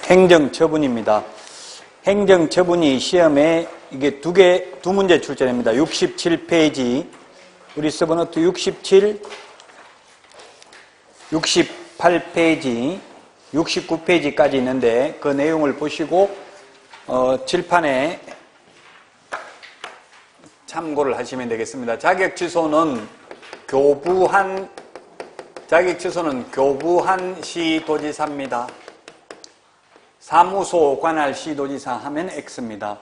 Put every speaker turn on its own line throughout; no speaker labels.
행정처분입니다. 행정처분이 시험에 이게 두 문제 출제됩니다. 67페이지, 우리 서브노트 67, 68페이지, 69페이지까지 있는데 그 내용을 보시고 칠판에 참고를 하시면 되겠습니다. 자격 취소는 교부한 시도지사입니다. 사무소 관할 시도지사 하면 X입니다.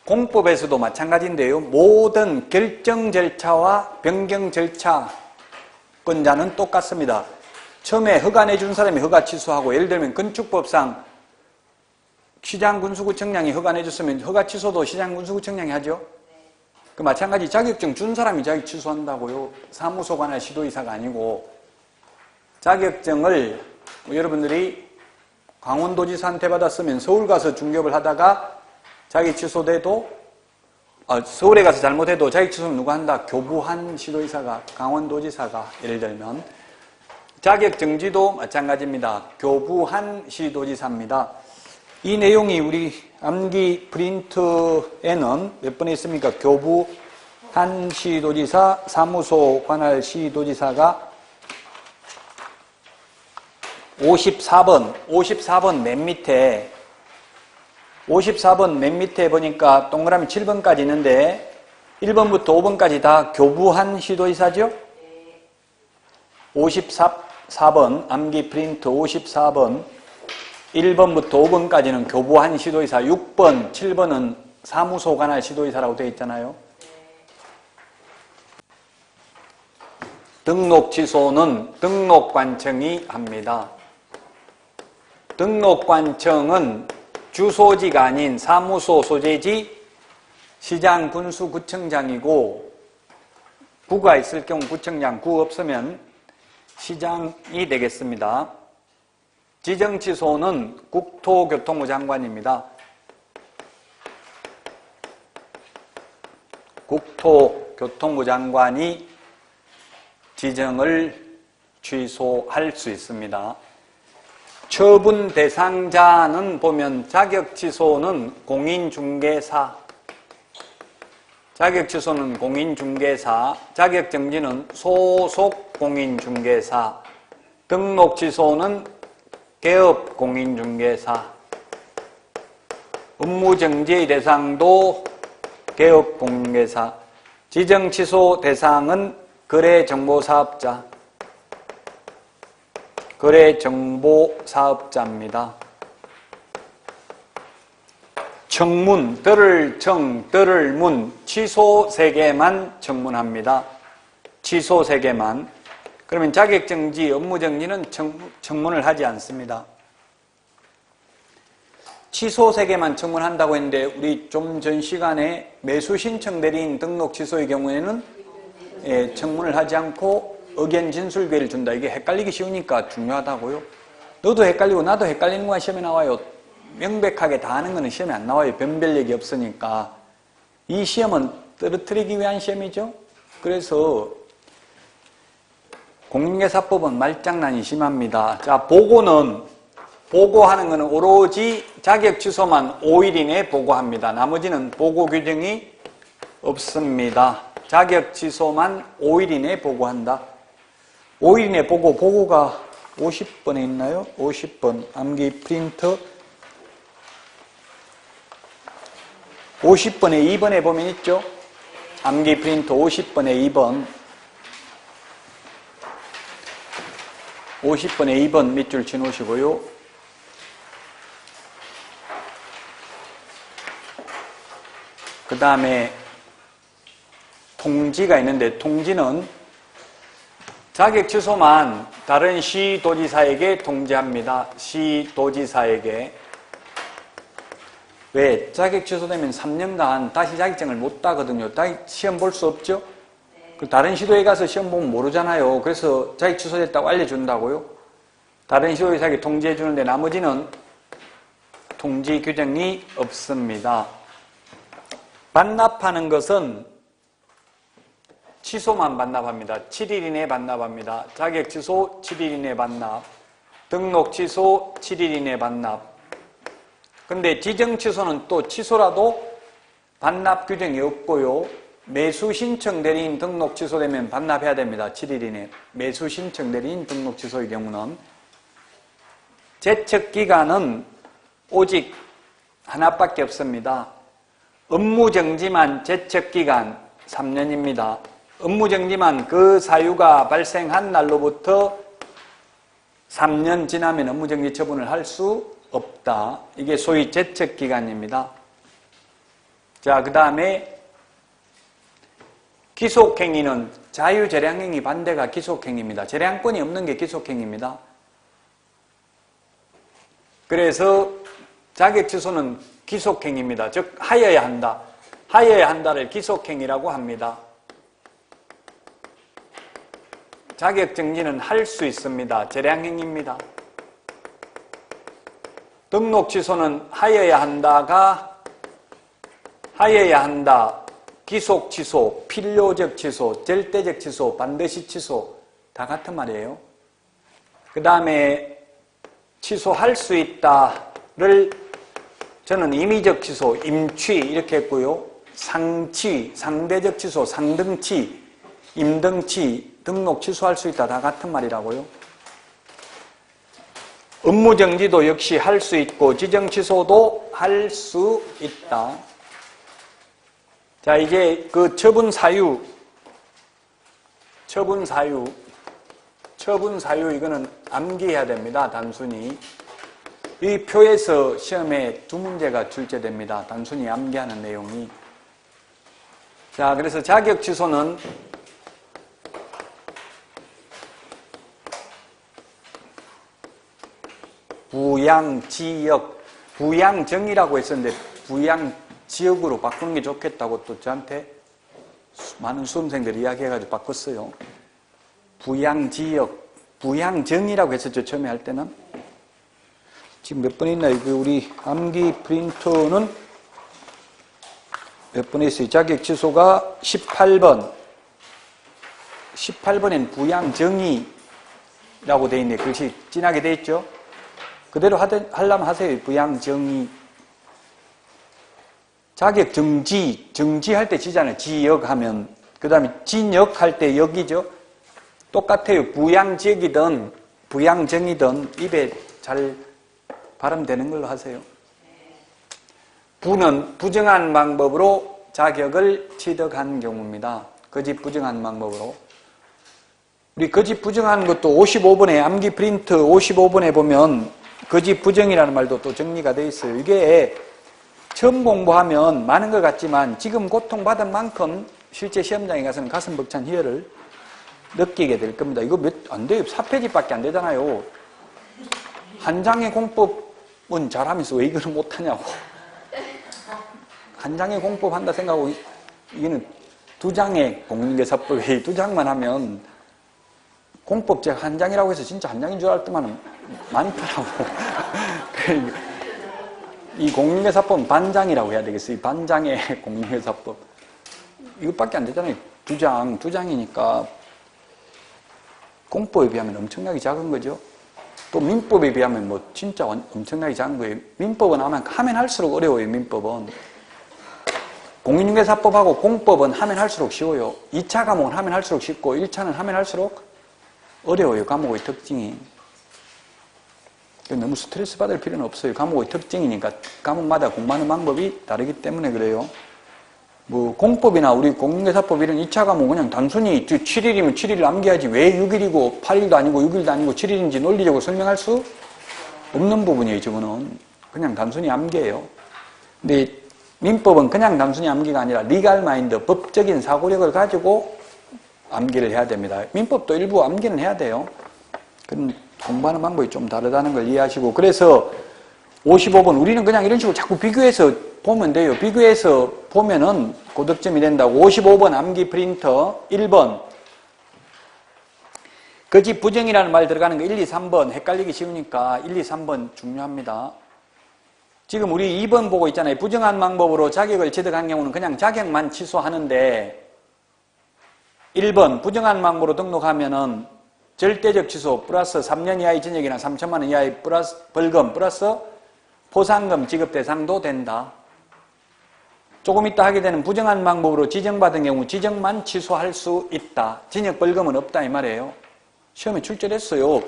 공법에서도 마찬가지인데요. 모든 결정 절차와 변경 절차권자는 똑같습니다. 처음에 허가 내준 사람이 허가 취소하고, 예를 들면 건축법상 시장군수구청장이 허가 내줬으면 허가 취소도 시장군수구청장이 하죠. 그 마찬가지 자격증 준 사람이 자격 취소한다고요. 사무소 관할 시도지사가 아니고. 자격증을 여러분들이 강원도지사한테 받았으면 서울 가서 중개업을 하다가 자기 취소돼도 서울에 가서 잘못해도 자기 취소는 누가 한다? 교부한 시도지사가, 강원도지사가. 예를 들면 자격정지도 마찬가지입니다. 교부한 시도지사입니다. 이 내용이 우리 암기 프린트에는 몇 번에 있습니까? 교부한 시도지사, 사무소 관할 시도지사가 54번 맨 밑에 54번 맨 밑에 보니까 동그라미 7번까지 있는데 1번부터 5번까지 다 교부한 시도지사죠? 54번 암기 프린트 54번 1번부터 5번까지는 교부한 시도지사, 6번, 7번은 사무소 관할 시도지사라고 되어 있잖아요. 등록 취소는 등록관청이 합니다. 등록관청은 주소지가 아닌 사무소 소재지 시장군수구청장이고, 구가 있을 경우 구청장, 구 없으면 시장이 되겠습니다. 지정취소는 국토교통부 장관입니다. 국토교통부 장관이 지정을 취소할 수 있습니다. 처분 대상자는 보면 자격 취소는 공인중개사, 자격 취소는 공인중개사, 자격 정지는 소속 공인중개사, 등록 취소는 개업 공인중개사, 업무 정지의 대상도 개업 공인중개사, 지정 취소 대상은 거래정보사업자, 거래정보사업자입니다. 청문, 들을 청, 들을 문, 취소 3개만 청문합니다. 취소 3개만. 그러면 자격정지, 업무정지는 청문을 하지 않습니다. 취소 3개만 청문한다고 했는데 우리 좀 전 시간에 매수신청 대리인 등록 취소의 경우에는 청문을 하지 않고 의견 진술기회를 준다. 이게 헷갈리기 쉬우니까 중요하다고요. 너도 헷갈리고 나도 헷갈리는 거가 시험에 나와요. 명백하게 다 하는 거는 시험에 안 나와요. 변별력이 없으니까. 이 시험은 떨어뜨리기 위한 시험이죠. 그래서 공인중개사법은 말장난이 심합니다. 자, 보고하는 거는 오로지 자격 취소만 5일 이내에 보고합니다. 나머지는 보고 규정이 없습니다. 자격 취소만 5일 이내에 보고한다. 5일 이내에 보고가 50번에 있나요? 50번 암기 프린터 50번에 2번에 보면 있죠? 암기 프린터 50번에 2번 50번에 2번 밑줄 치놓으시고요. 그 다음에 통지가 있는데 통지는 자격 취소만 다른 시도지사에게 통지합니다. 시도지사에게. 왜? 자격 취소되면 3년간 다시 자격증을 못 따거든요. 시험 볼 수 없죠? 다른 시도에 가서 시험 보면 모르잖아요. 그래서 자격 취소됐다고 알려준다고요. 다른 시도지사에게 통지해 주는데 나머지는 통지 규정이 없습니다. 반납하는 것은 취소만 반납합니다. 7일 이내에 반납합니다. 자격 취소 7일 이내에 반납. 등록 취소 7일 이내 반납. 근데 지정 취소는 또 취소라도 반납 규정이 없고요. 매수 신청 대리인 등록 취소되면 반납해야 됩니다. 7일 이내. 매수 신청 대리인 등록 취소의 경우는. 제척 기간은 오직 하나밖에 없습니다. 업무정지만 제척 기간 3년입니다. 업무정지만 그 사유가 발생한 날로부터 3년 지나면 업무정지 처분을 할 수 없다. 이게 소위 제척 기간입니다. 자, 그 다음에 기속행위는 자유재량행위 반대가 기속행위입니다. 재량권이 없는 게 기속행위입니다. 그래서 자격취소는 기속행위입니다. 즉 하여야 한다. 하여야 한다를 기속행위라고 합니다. 자격정지는 할 수 있습니다. 재량행위입니다. 등록취소는 하여야 한다가 하여야 한다, 기속취소, 필요적 취소, 절대적 취소, 반드시 취소 다 같은 말이에요. 그 다음에 취소할 수 있다를 저는 임의적 취소, 임취 이렇게 했고요. 상취, 상대적 취소, 상등취, 임등취, 등록 취소할 수 있다 다 같은 말이라고요. 업무정지도 역시 할 수 있고 지정 취소도 할 수 있다. 자, 이제 그 처분 사유 이거는 암기해야 됩니다. 단순히. 이 표에서 시험에 두 문제가 출제됩니다. 단순히 암기하는 내용이. 자, 그래서 자격 취소는 부양지역, 부양정이라고 했었는데 부양지역으로 바꾸는 게 좋겠다고 또 저한테 많은 수험생들이 이야기해가지고 바꿨어요. 부양지역, 부양정이라고 했었죠. 처음에 할 때는. 지금 몇 번 있나요? 우리 암기 프린터는 몇 번 있어요? 자격 취소가 18번. 18번엔 부양정의라고 되어 있네. 글씨 진하게 되어 있죠? 그대로 하려면 하세요. 부양정의. 자격정지, 정지할 때 지잖아요. 지역하면. 그 다음에 진역할 때 역이죠. 똑같아요. 부양지역이든 부양정이든 입에 잘 발음되는 걸로 하세요. 부는 부정한 방법으로 자격을 취득한 경우입니다. 거짓 부정한 방법으로. 우리 거짓 부정한 것도 55번에 암기 프린트 55번에 보면 거짓 부정이라는 말도 또 정리가 되어 있어요. 이게 처음 공부하면 많은 것 같지만 지금 고통받은 만큼 실제 시험장에 가서는 가슴 벅찬 희열을 느끼게 될 겁니다. 이거 안 돼요. 4페이지밖에 안 되잖아요. 한 장의 공법은 잘하면서 왜 이거를 못하냐고. 한 장의 공법 한다 생각하고 이거는 2장의 공인중개사법에 2장만 하면 공법 제가 한 장이라고 해서 진짜 한 장인 줄 알았더만 많더라고. 이 공인중개사법은 반장이라고 해야 되겠어요. 이 반장의 공인중개사법. 이것밖에 안 되잖아요. 2장이니까 공법에 비하면 엄청나게 작은 거죠. 또 민법에 비하면 뭐 진짜 엄청나게 작은 거예요. 민법은 하면 할수록 어려워요. 민법은. 공인중개사법하고 공법은 하면 할수록 쉬워요. 2차 과목은 하면 할수록 쉽고 1차는 하면 할수록 어려워요. 과목의 특징이. 너무 스트레스 받을 필요는 없어요. 과목의 특징이니까. 과목마다 공부하는 방법이 다르기 때문에 그래요. 뭐 공법이나 우리 공인중개사법 이런 2차 과목은 그냥 단순히 7일이면 7일을 암기하지 왜 6일이고 8일도 아니고 6일도 아니고 7일인지 논리적으로 설명할 수 없는 부분이에요. 저거는 그냥 단순히 암기예요. 근데 민법은 그냥 단순히 암기가 아니라 리갈 마인드, 법적인 사고력을 가지고 암기를 해야 됩니다. 민법도 일부 암기는 해야 돼요. 그럼 공부하는 방법이 좀 다르다는 걸 이해하시고. 그래서 55번 우리는 그냥 이런 식으로 자꾸 비교해서 보면 돼요. 비교해서 보면은 고득점이 된다고. 55번 암기 프린터 1번 거짓 부정이라는 말 들어가는 거 1, 2, 3번 헷갈리기 쉬우니까 1, 2, 3번 중요합니다. 지금 우리 2번 보고 있잖아요. 부정한 방법으로 자격을 취득한 경우는 그냥 자격만 취소하는데 1번 부정한 방법으로 등록하면은 절대적 취소 플러스 3년 이하의 징역이나 3천만 원 이하의 플러스 벌금 플러스 포상금 지급 대상도 된다. 조금 이따 하게 되는 부정한 방법으로 지정받은 경우 지정만 취소할 수 있다. 징역 벌금은 없다 이 말이에요. 시험에 출제됐어요.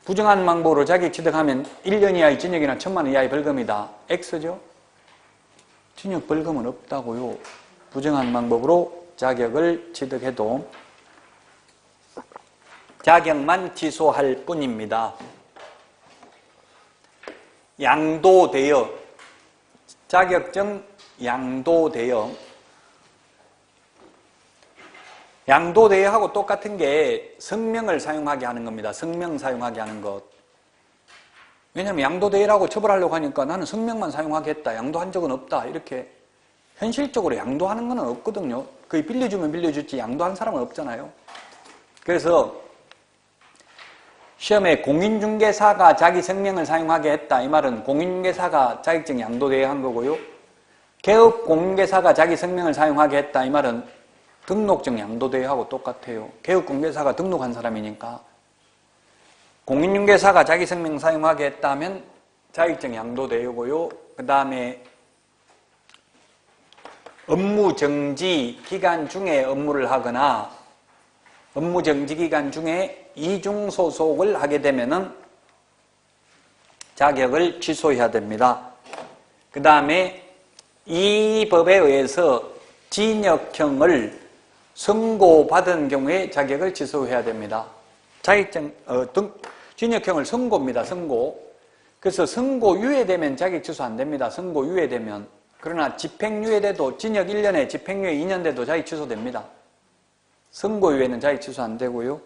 부정한 방법으로 자격 취득하면 1년 이하의 징역이나 1,000만 원 이하의 벌금이다. X죠? 징역 벌금은 없다고요. 부정한 방법으로 자격을 취득해도 자격만 취소할 뿐입니다. 양도되어 자격증 양도되어 하고 똑같은 게 성명을 사용하게 하는 겁니다. 성명 사용하게 하는 것. 왜냐하면 양도되어라고 처벌하려고 하니까 나는 성명만 사용하겠다. 양도한 적은 없다. 이렇게 현실적으로 양도하는 건 없거든요. 거의 빌려주면 빌려주지 양도한 사람은 없잖아요. 그래서 시험에 공인중개사가 자기 성명을 사용하게 했다. 이 말은 공인중개사가 자격증 양도되어야 한 거고요. 개업 공인중개사가 자기 성명을 사용하게 했다. 이 말은 등록증 양도되어야 하고 똑같아요. 개업 공인중개사가 등록한 사람이니까. 공인중개사가 자기 성명 사용하게 했다 하면 자격증 양도되고요. 그 다음에 업무정지 기간 중에 업무를 하거나 업무정지 기간 중에 이중소속을 하게 되면은 자격을 취소해야 됩니다. 그 다음에 이 법에 의해서 징역형을 선고받은 경우에 자격을 취소해야 됩니다. 자격증, 징역형을 선고입니다. 선고. 그래서 선고 유예되면 자격 취소 안 됩니다. 선고 유예되면. 그러나 집행유예돼도 징역 1년에 집행유예 2년 돼도 자격 취소됩니다. 선고 유예는 자격 취소 안 되고요.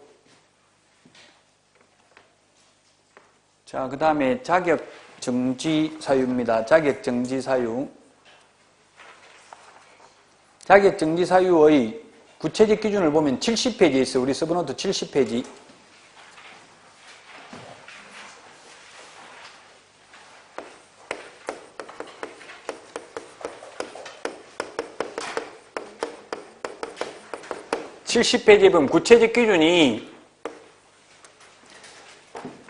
자, 그 다음에 자격 정지 사유입니다. 자격 정지 사유. 자격 정지 사유의 구체적 기준을 보면 70페이지에 있어요. 우리 서브노트 70페이지. (70페이지에) 보면 구체적 기준이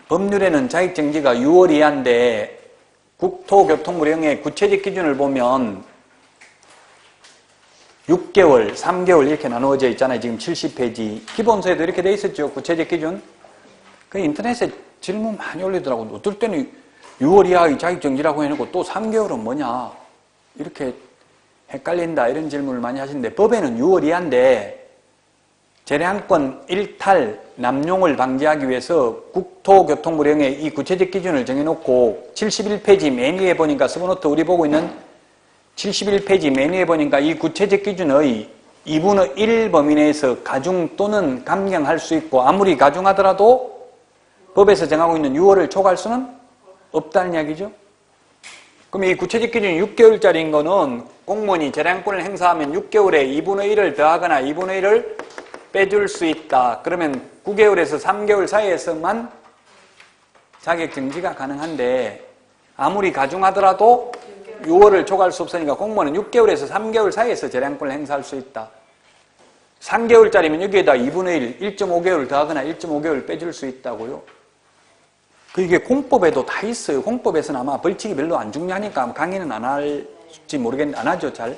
법률에는 자격정지가 6월 이하인데 국토교통부령의 구체적 기준을 보면 6개월, 3개월 이렇게 나누어져 있잖아요. 지금 70페이지. 기본서에도 이렇게 돼 있었죠. 구체적 기준. 그 인터넷에 질문 많이 올리더라고요. 어떨 때는 6월 이하의 자격정지라고 해놓고 또 3개월은 뭐냐. 이렇게 헷갈린다. 이런 질문을 많이 하시는데 법에는 6월 이하인데 재량권 일탈, 남용을 방지하기 위해서 국토교통부령에 이 구체적 기준을 정해놓고 71페이지 맨 위에 보니까 서브노트 우리 보고 있는 71페이지 맨 위에 보니까 이 구체적 기준의 2분의 1 범위 내에서 가중 또는 감경할 수 있고 아무리 가중하더라도 법에서 정하고 있는 6월을 초과할 수는 없다는 이야기죠. 그럼 이 구체적 기준이 6개월짜리인 거는 공무원이 재량권을 행사하면 6개월에 2분의 1을 더하거나 2분의 1을 빼줄 수 있다. 그러면 9개월에서 3개월 사이에서만 자격정지가 가능한데 아무리 가중하더라도 6월을 초과할 수 없으니까 공무원은 6개월에서 3개월 사이에서 재량권을 행사할 수 있다. 3개월짜리면 여기에다 2분의 1, 1.5개월 더하거나 1.5개월 빼줄 수 있다고요. 이게 공법에도 다 있어요. 공법에서는 아마 벌칙이 별로 안 중요하니까 강의는 안 할지 모르겠는데 안 하죠, 잘.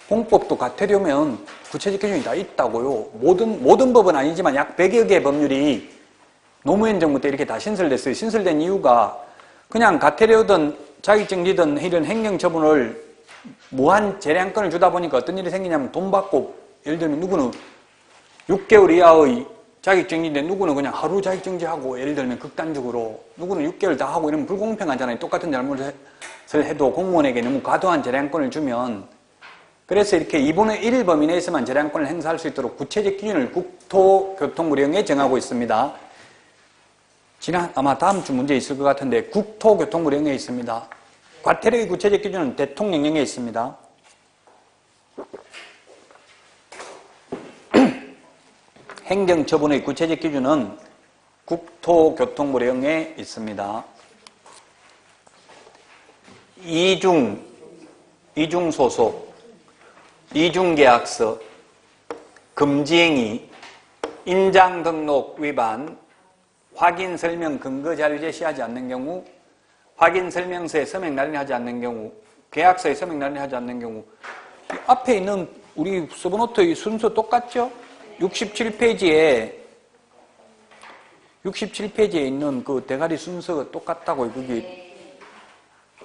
공법도 같으려면 구체적 기준이 다 있다고요. 모든 법은 아니지만 약 100여 개의 법률이 노무현 정부 때 이렇게 다 신설됐어요. 신설된 이유가 그냥 같으려든 자격정지든 이런 행정처분을 무한 재량권을 주다 보니까 어떤 일이 생기냐면 돈 받고 예를 들면 누구는 6개월 이하의 자격정지인데 누구는 그냥 하루 자격정지하고 예를 들면 극단적으로 누구는 6개월 다 하고 이러면 불공평하잖아요. 똑같은 잘못을 해도 공무원에게 너무 과도한 재량권을 주면 그래서 이렇게 2분의 1 범위 내에서만 재량권을 행사할 수 있도록 구체적 기준을 국토교통부령에 정하고 있습니다. 아마 다음 주 문제 있을 것 같은데 국토교통부령에 있습니다. 과태료의 구체적 기준은 대통령령에 있습니다. 행정처분의 구체적 기준은 국토교통부령에 있습니다. 이중소속, 이중계약서, 금지행위, 인장등록 위반, 확인 설명 근거 자료 제시하지 않는 경우, 확인 설명서에 서명 날인하지 않는 경우, 계약서에 서명 날인하지 않는 경우, 앞에 있는 우리 서브노트의 순서 똑같죠? 67페이지에 있는 그 대가리 순서가 똑같다고. 거기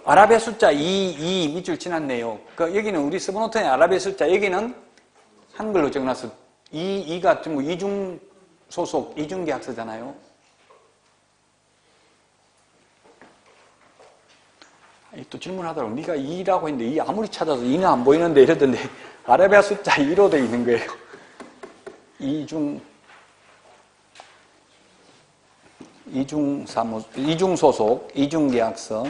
아랍의 숫자 2 밑줄 지났네요. 그 여기는 우리 서브노트의 아랍의 숫자, 여기는 한글로 적어놨어. 2가 좀 이중 소속, 이중 계약서잖아요. 또 질문하더라고. 네가 2라고 했는데 2 아무리 찾아도 2는 안 보이는데 이러던데 아라비아 숫자 2로 되어 있는 거예요. 이중 소속, 이중 계약서.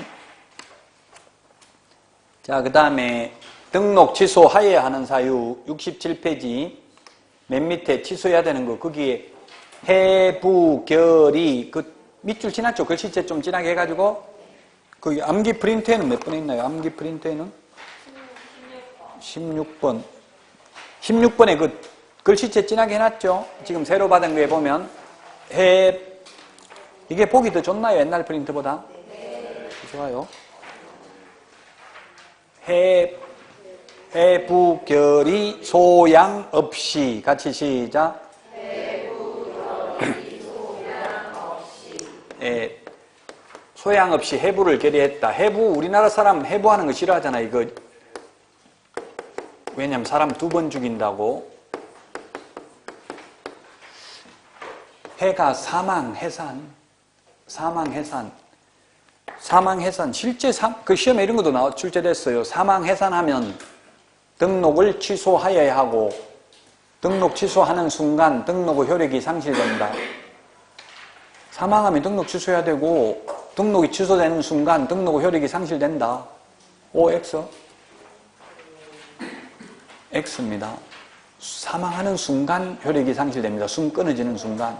자, 그 다음에 등록 취소 하해하는 사유 67페이지 맨 밑에 취소해야 되는 거, 거기에 해부결이 그 밑줄 지났죠? 글씨체 좀 진하게 해가지고. 그 암기 프린트에는 몇 번에 있나요? 암기 프린트에는 16번. 16번에 그 글씨체 진하게 해놨죠? 지금 새로 받은 거에 보면 이게 보기 더 좋나요? 옛날 프린트보다? 네. 좋아요. 해부결이 소양 없이, 같이 시작. 해부결이 소양 없이. 예, 소양 없이 해부를 결의했다. 해부, 우리나라 사람 해부하는 거 싫어하잖아, 이거. 왜냐면 사람 2번 죽인다고. 해가 사망해산. 실제 그 시험에 이런 것도 출제됐어요. 사망해산하면 등록을 취소하여야 하고, 등록 취소하는 순간 등록의 효력이 상실된다. 사망하면 등록 취소해야 되고, 등록이 취소되는 순간 등록의 효력이 상실된다. OX? X입니다. 사망하는 순간 효력이 상실됩니다. 숨 끊어지는 순간.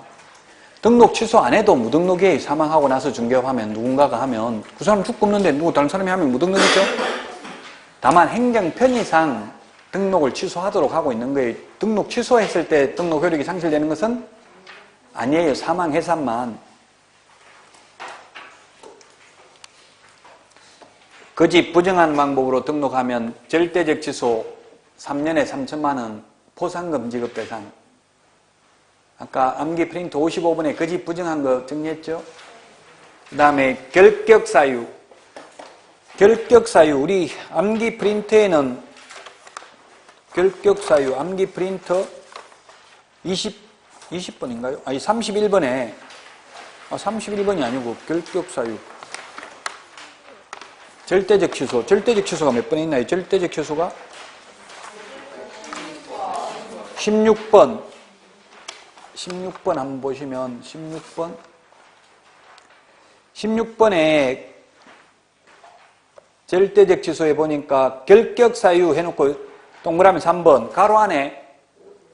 등록 취소 안 해도 무등록에 사망하고 나서 중개업하면 누군가가 하면 그 사람 죽고 없는데 누구 다른 사람이 하면 무등록이죠? 다만 행정 편의상 등록을 취소하도록 하고 있는 거예요. 등록 취소했을 때 등록 효력이 상실되는 것은 아니에요. 사망 해산만. 거짓 부정한 방법으로 등록하면 절대적 취소 3년에 3천만 원 포상금 지급 대상. 아까 암기 프린트 55번에 거짓 부정한 거 정리했죠? 그 다음에 결격사유. 우리 암기 프린트에는 결격사유, 암기 프린터 20번인가요? 아니, 31번에, 31번이 아니고 결격사유. 절대적 취소가 몇 번에 있나요? 절대적 취소가? 16번 한번 보시면 16번에 절대적 취소에 보니까 결격사유 해놓고 동그라미 3번 가로 안에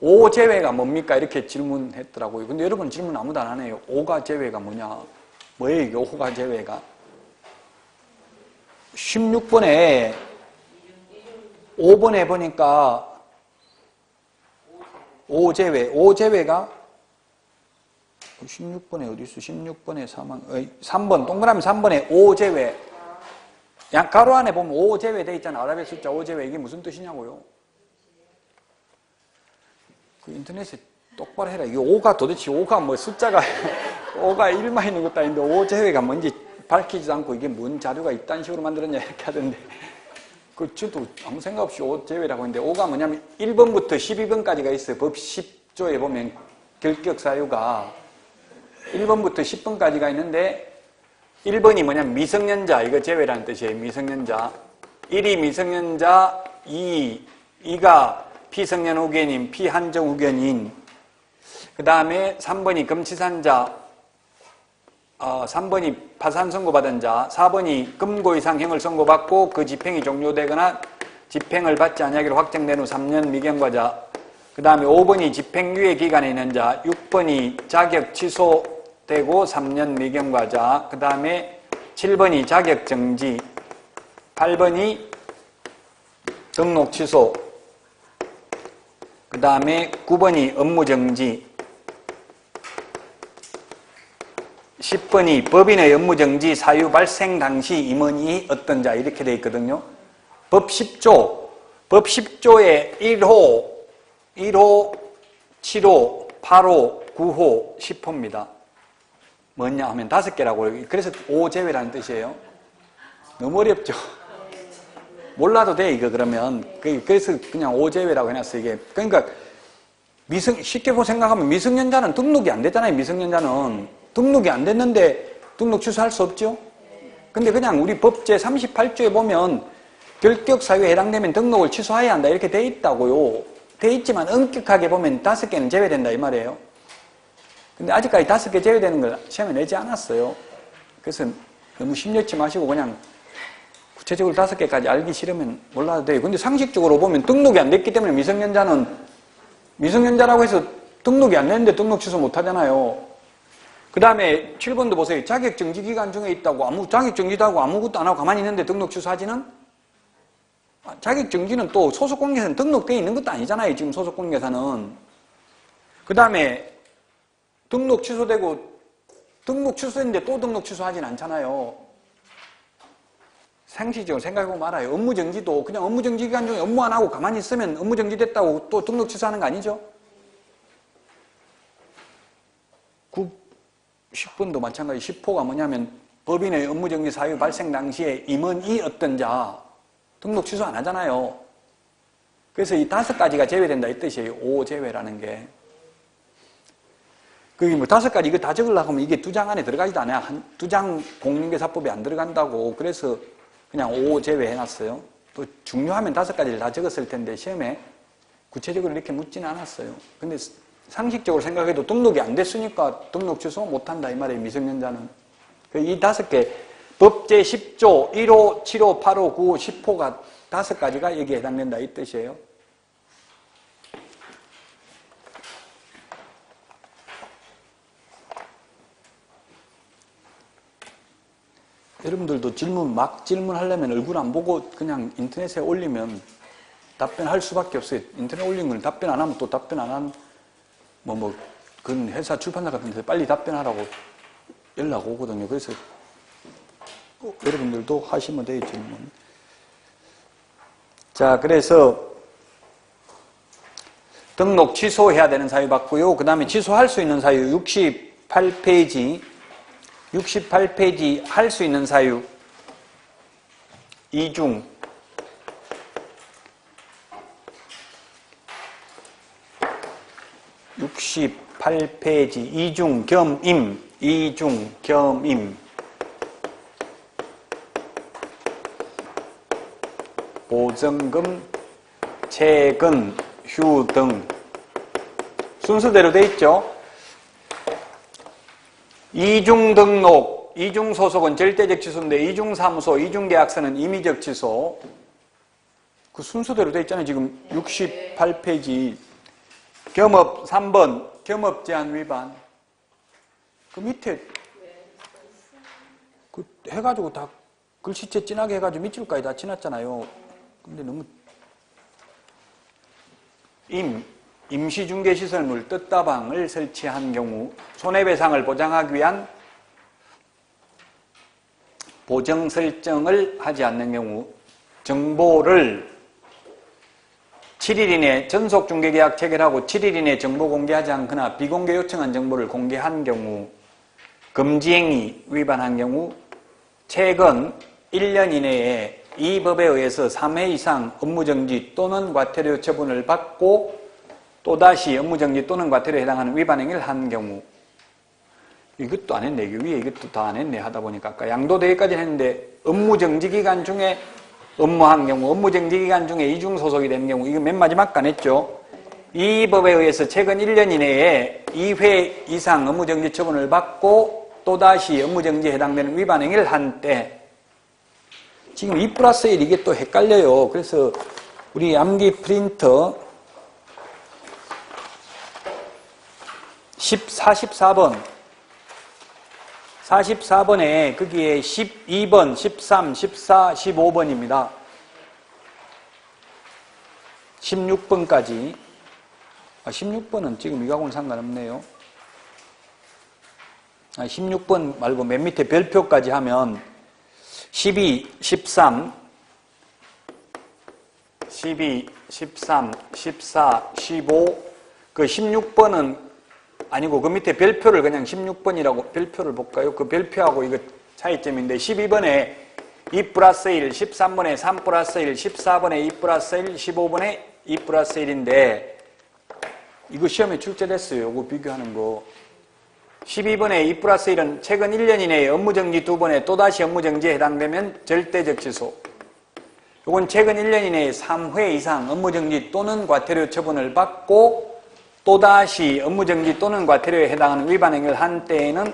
5 제외가 뭡니까? 이렇게 질문했더라고요. 근데 여러분 질문 아무도 안 하네요. 5가 제외가 뭐냐? 뭐예요 이게 5가 제외가? 16번에 5번에 보니까 5 제외가 16번에 어디 있어? 16번에 3번 동그라미 3번에 5 제외. 가로 안에 보면 5 제외 돼 있잖아. 아랍의 숫자 5 제외. 이게 무슨 뜻이냐고요? 그 인터넷에 똑바로 해라. 이게 5가 도대체 5가 뭐 숫자가 5가 1만 있는 것도 아닌데 5 제외가 뭔지 밝히지도 않고 이게 뭔 자료가 이딴 식으로 만들었냐 이렇게 하던데, 저도 아무 생각 없이 5 제외라고 했는데 5가 뭐냐면 1번부터 12번까지가 있어요. 법 10조에 보면 결격사유가 1번부터 10번까지가 있는데 1번이 뭐냐면 미성년자, 이거 제외라는 뜻이에요. 미성년자. 1이 미성년자, 2가 피성년 후견인, 피한정 후견인. 그 다음에 3번이 금치산자, 3번이 파산 선고받은 자, 4번이 금고 이상 형을 선고받고 그 집행이 종료되거나 집행을 받지 아니하기로 확정된 후 3년 미경과자, 그 다음에 5번이 집행유예 기간에 있는 자, 6번이 자격 취소되고 3년 미경과자, 그 다음에 7번이 자격 정지, 8번이 등록 취소, 그 다음에 9번이 업무 정지, 10번이 법인의 업무정지 사유 발생 당시 임원이 어떤 자 이렇게 되어 있거든요. 법 10조, 법 10조의 1호, 7호, 8호, 9호, 10호입니다. 뭐냐 하면 5개라고. 그래서 5 제외라는 뜻이에요. 너무 어렵죠? 몰라도 돼, 이거 그러면. 그래서 그냥 5 제외라고 해놨어요, 이게. 그러니까, 쉽게 생각하면 미성년자는 등록이 안 됐잖아요, 미성년자는. 등록이 안 됐는데 등록 취소할 수 없죠? 근데 그냥 우리 법 제38조에 보면 결격 사유에 해당되면 등록을 취소해야 한다, 이렇게 돼 있다고요. 돼 있지만 엄격하게 보면 5개는 제외된다, 이 말이에요. 근데 아직까지 5개 제외되는 걸 시험에 내지 않았어요. 그래서 너무 심려치 마시고 그냥 구체적으로 5개까지 알기 싫으면 몰라도 돼요. 근데 상식적으로 보면 등록이 안 됐기 때문에 미성년자라고 해서 등록이 안 됐는데 등록 취소 못 하잖아요. 그 다음에 7번도 보세요. 자격정지 기간 중에 있다고 자격정지도 하고 아무것도 안 하고 가만히 있는데 등록 취소하지는? 자격정지는 또 소속공개사는 등록되어 있는 것도 아니잖아요. 지금 소속공개사는. 그 다음에 등록 취소되고 등록 취소했는데 또 등록 취소하진 않잖아요. 상식적으로 생각해보면 알아요. 업무정지도 그냥 업무정지 기간 중에 업무 안 하고 가만히 있으면 업무정지 됐다고 또 등록 취소하는 거 아니죠? 10번도 마찬가지. 10호가 뭐냐면 법인의 업무정지 사유 발생 당시에 임원이 어떤 자 등록 취소 안 하잖아요. 그래서 이 5가지가 제외된다 이 뜻이에요. 5 제외라는 게. 그게 뭐 5가지 이거 다 적으려고 하면 이게 2장 안에 들어가지도 않아요. 2장 공인중개사법에 안 들어간다고. 그래서 그냥 5 제외해놨어요. 또 중요하면 5가지를 다 적었을 텐데 시험에 구체적으로 이렇게 묻지는 않았어요. 근데 상식적으로 생각해도 등록이 안 됐으니까 등록 취소 못한다 이 말이에요. 미성년자는. 이 5개 법 제10조 1호, 7호, 8호, 9호, 10호가 5가지가 여기에 해당된다 이 뜻이에요. 여러분들도 막 질문하려면 얼굴 안 보고 그냥 인터넷에 올리면 답변할 수밖에 없어요. 인터넷 올린 건 답변 안 하면 또 답변 안 한 그런 회사 출판사 같은 데서 빨리 답변하라고 연락 오거든요. 그래서 꼭 여러분들도 하시면 돼요, 질문. 자, 그래서 등록 취소해야 되는 사유 봤고요. 그 다음에 취소할 수 있는 사유 68페이지 할 수 있는 사유 이중 68페이지 이중 겸임 보증금, 채권, 휴 등 순서대로 돼 있죠. 이중등록, 이중소속은 절대적 취소인데 이중사무소, 이중계약서는 임의적 취소. 그 순서대로 돼 있잖아요. 지금 68페이지 겸업 3번 겸업제한 위반. 그 밑에 그 해가지고 다 글씨체 진하게 해가지고 밑줄까지 다 지났잖아요. 근데 너무 임시중개시설물 뜻다방을 설치한 경우 손해배상을 보장하기 위한 보정 설정을 하지 않는 경우 정보를 7일 이내 전속중개계약 체결하고 7일 이내 정보 공개하지 않거나 비공개 요청한 정보를 공개한 경우 금지행위 위반한 경우 최근 1년 이내에 이 법에 의해서 3회 이상 업무정지 또는 과태료 처분을 받고 또다시 업무정지 또는 과태료에 해당하는 위반행위를 한 경우 이것도 안 했네. 이게 위에 이것도 다 안 했네 하다 보니까 아까 양도대회까지 했는데 업무정지 기간 중에 업무한 경우 업무정지 기간 중에 이중소속이 되는 경우 이거 맨 마지막 안 했죠. 이 법에 의해서 최근 1년 이내에 2회 이상 업무정지 처분을 받고 또다시 업무정지에 해당되는 위반행위를 한 때 지금 2+1 이게 또 헷갈려요. 그래서 우리 암기 프린터 44번 44번에 거기에 12번, 13, 14, 15번입니다. 16번까지 16번은 지금 이거하고는 상관없네요. 16번 말고 맨 밑에 별표까지 하면 12, 13, 12, 13, 14, 15, 그 16번은 아니고 그 밑에 별표를 그냥 16번이라고 별표를 볼까요? 그 별표하고 이거 차이점인데 12번에 2 플러스 1, 13번에 3 플러스 1, 14번에 2 플러스 1, 15번에 2 플러스 1인데 이거 시험에 출제됐어요. 이거 비교하는 거. 12번에 2 플러스 1은 최근 1년 이내에 업무정지 2번에 또다시 업무정지에 해당되면 절대적 취소. 이건 최근 1년 이내에 3회 이상 업무정지 또는 과태료 처분을 받고 또다시 업무정지 또는 과태료에 해당하는 위반 행위를 한 때에는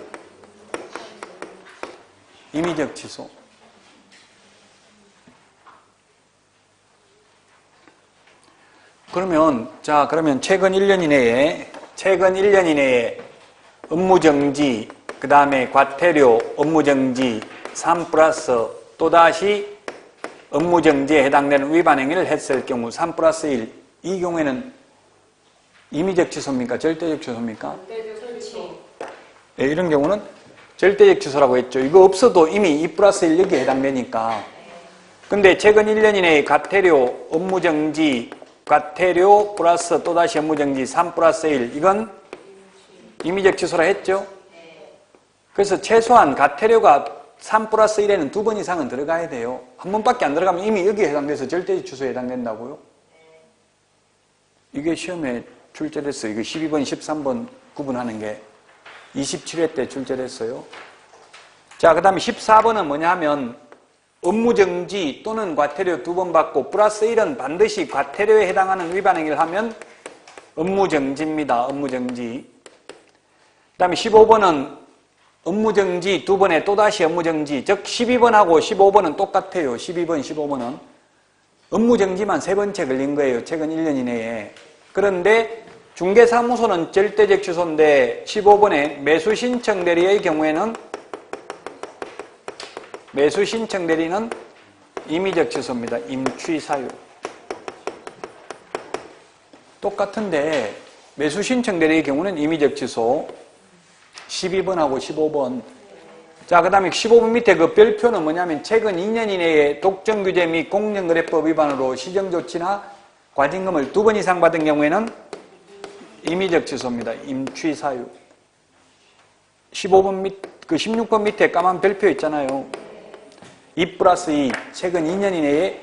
임의적 취소. 그러면 최근 1년 이내에 업무정지, 그 다음에 과태료, 업무정지, 3 플러스 또다시 업무정지에 해당되는 위반 행위를 했을 경우 3 플러스 1, 이 경우에는 임의적 취소입니까? 절대적 취소입니까?
절대적 취소.
네, 이런 경우는 절대적 취소라고 했죠. 이거 없어도 이미 2 플러스 1 여기에 해당되니까. 근데 최근 1년 이내에 과태료, 업무정지, 과태료 플러스 또다시 업무정지 3 플러스 1, 이건 임의적 취소라 했죠? 그래서 최소한 과태료가 3 플러스 1에는 2번 이상은 들어가야 돼요. 한 번밖에 안 들어가면 이미 여기에 해당돼서 절대적 취소에 해당된다고요? 이게 시험에 출제됐어요. 이거 12번, 13번 구분하는 게 27회 때 출제됐어요. 자, 그 다음에 14번은 뭐냐 하면 업무정지 또는 과태료 2번 받고 플러스 1은 반드시 과태료에 해당하는 위반 행위를 하면 업무정지입니다. 업무정지. 그 다음에 15번은 업무정지 2번에 또다시 업무정지, 즉 12번하고 15번은 똑같아요. 12번, 15번은 업무정지만 3번째 걸린 거예요. 최근 1년 이내에. 그런데 중개사무소는 절대적 취소인데 15번에 매수신청 대리의 경우에는 매수신청 대리는 임의적 취소입니다. 임취사유. 똑같은데 매수신청 대리의 경우는 임의적 취소. 12번하고 15번. 자, 그 다음에 15번 밑에 그 별표는 뭐냐면 최근 2년 이내에 독점규제 및 공정거래법 위반으로 시정조치나 과징금을 2번 이상 받은 경우에는 임의적 취소입니다. 임취사유. 15번 그 16번 밑에 까만 별표 있잖아요. 2 플러스 2, 최근 2년 이내에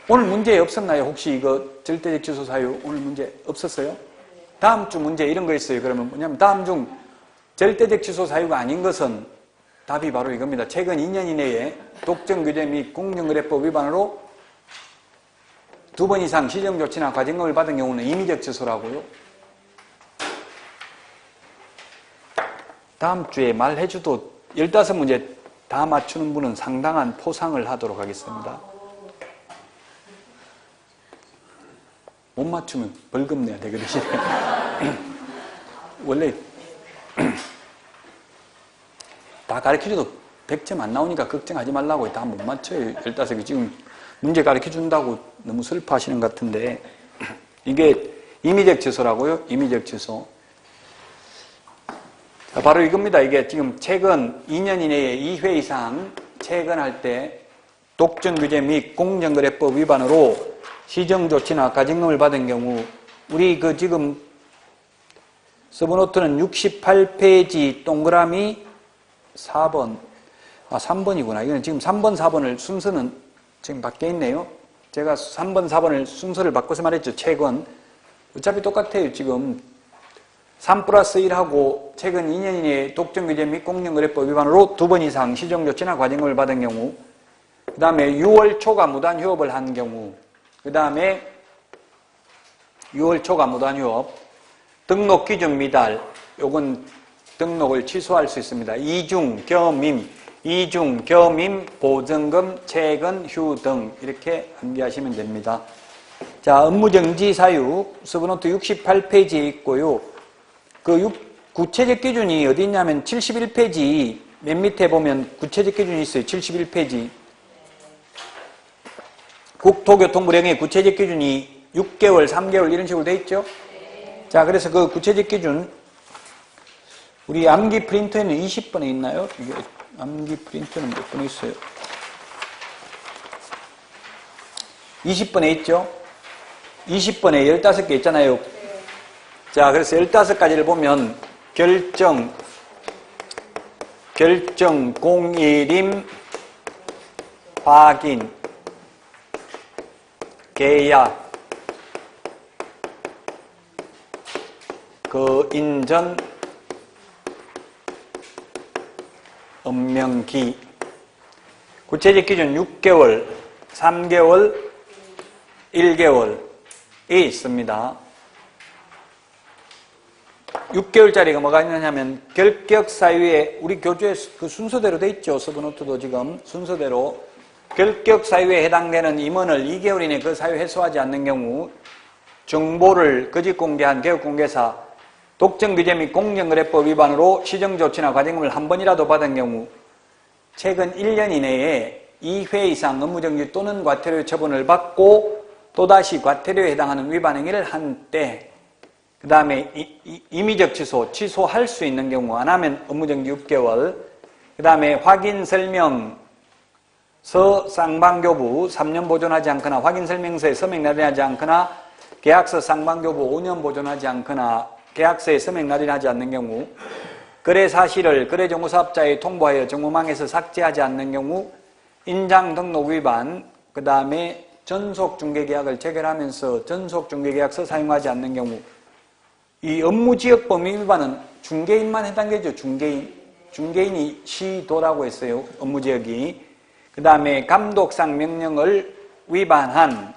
오늘 문제에 없었나요? 혹시 이거 절대적 취소 사유 오늘 문제 없었어요? 다음 주 문제 이런 거 있어요. 그러면 뭐냐면 다음 중 절대적 취소 사유가 아닌 것은 답이 바로 이겁니다. 최근 2년 이내에 독점규제 및 공정거래법 위반으로 2번 이상 시정조치나 과징금을 받은 경우는 임의적 취소라고요. 다음 주에 말해줘도 15문제 다 맞추는 분은 상당한 포상을 하도록 하겠습니다. 못 맞추면 벌금 내야 되거든요. 원래 다 가르쳐줘도 100점 안 나오니까 걱정하지 말라고 다 못 맞춰요. 15개 지금 문제 가르쳐준다고 너무 슬퍼하시는 것 같은데 이게 임의적 취소라고요. 임의적 취소. 자, 바로 이겁니다. 이게 지금 최근 2년 이내에 2회 이상 채권할 때 독점규제 및 공정거래법 위반으로 시정조치나 과징금을 받은 경우 우리 그 지금 서브노트는 68페이지 동그라미 4번 3번이구나. 이거는 지금 3번, 4번을 순서는 지금 밖에 있네요. 제가 3번, 4번을 순서를 바꿔서 말했죠. 채권. 어차피 똑같아요. 지금 3 플러스 1하고 최근 2년 이내에 독점규제 및 공정거래법 위반으로 2번 이상 시정조치나 과징금을 받은 경우, 그 다음에 6월 초과 무단휴업을 한 경우, 그 다음에 6월 초과 무단휴업, 등록 기준 미달, 요건 등록을 취소할 수 있습니다. 이중, 겸임, 보증금, 채권, 휴 등 이렇게 암기하시면 됩니다. 자, 업무정지 사유 서브노트 68페이지에 있고요. 그 구체적 기준이 어디 있냐면 71페이지 맨 밑에 보면 구체적 기준이 있어요. 71페이지. 국토교통부령의 구체적 기준이 6개월, 3개월 이런 식으로 돼 있죠. 자, 그래서 그 구체적 기준 우리 암기 프린터에는 20번에 있나요? 이게 암기 프린터는 몇 번에 있어요? 20번에 있죠? 20번에 15개 있잖아요. 자, 그래서 15가지를 보면 결정, 공일임, 확인, 계약, 인전, 업명기. 구체적 기준 6개월, 3개월, 1개월에 있습니다. 6개월짜리가 뭐가 있느냐면 결격 사유에 우리 교주에 그 순서대로 돼 있죠. 서브노트도 지금 순서대로 결격 사유에 해당되는 임원을 2개월 이내 그 사유 해소하지 않는 경우 정보를 거짓 공개한 개업공개사 독점규제 및 공정거래법 위반으로 시정조치나 과징금을 한 번이라도 받은 경우 최근 1년 이내에 2회 이상 업무정지 또는 과태료 처분을 받고 또다시 과태료에 해당하는 위반 행위를 한 때 그 다음에 임의적 취소할 수 있는 경우 안 하면 업무정지 6개월 그 다음에 확인설명서 쌍방교부 3년 보존하지 않거나 확인설명서에 서명 날인하지 않거나 계약서 쌍방교부 5년 보존하지 않거나 계약서에 서명 날인하지 않는 경우 거래 사실을 거래정보사업자에 통보하여 정보망에서 삭제하지 않는 경우 인장 등록 위반 그 다음에 전속중개계약을 체결하면서 전속중개계약서 사용하지 않는 경우 이 업무지역법 위반은 중개인만 해당되죠. 중개인이 시도라고 했어요. 업무지역이. 그 다음에 감독상 명령을 위반한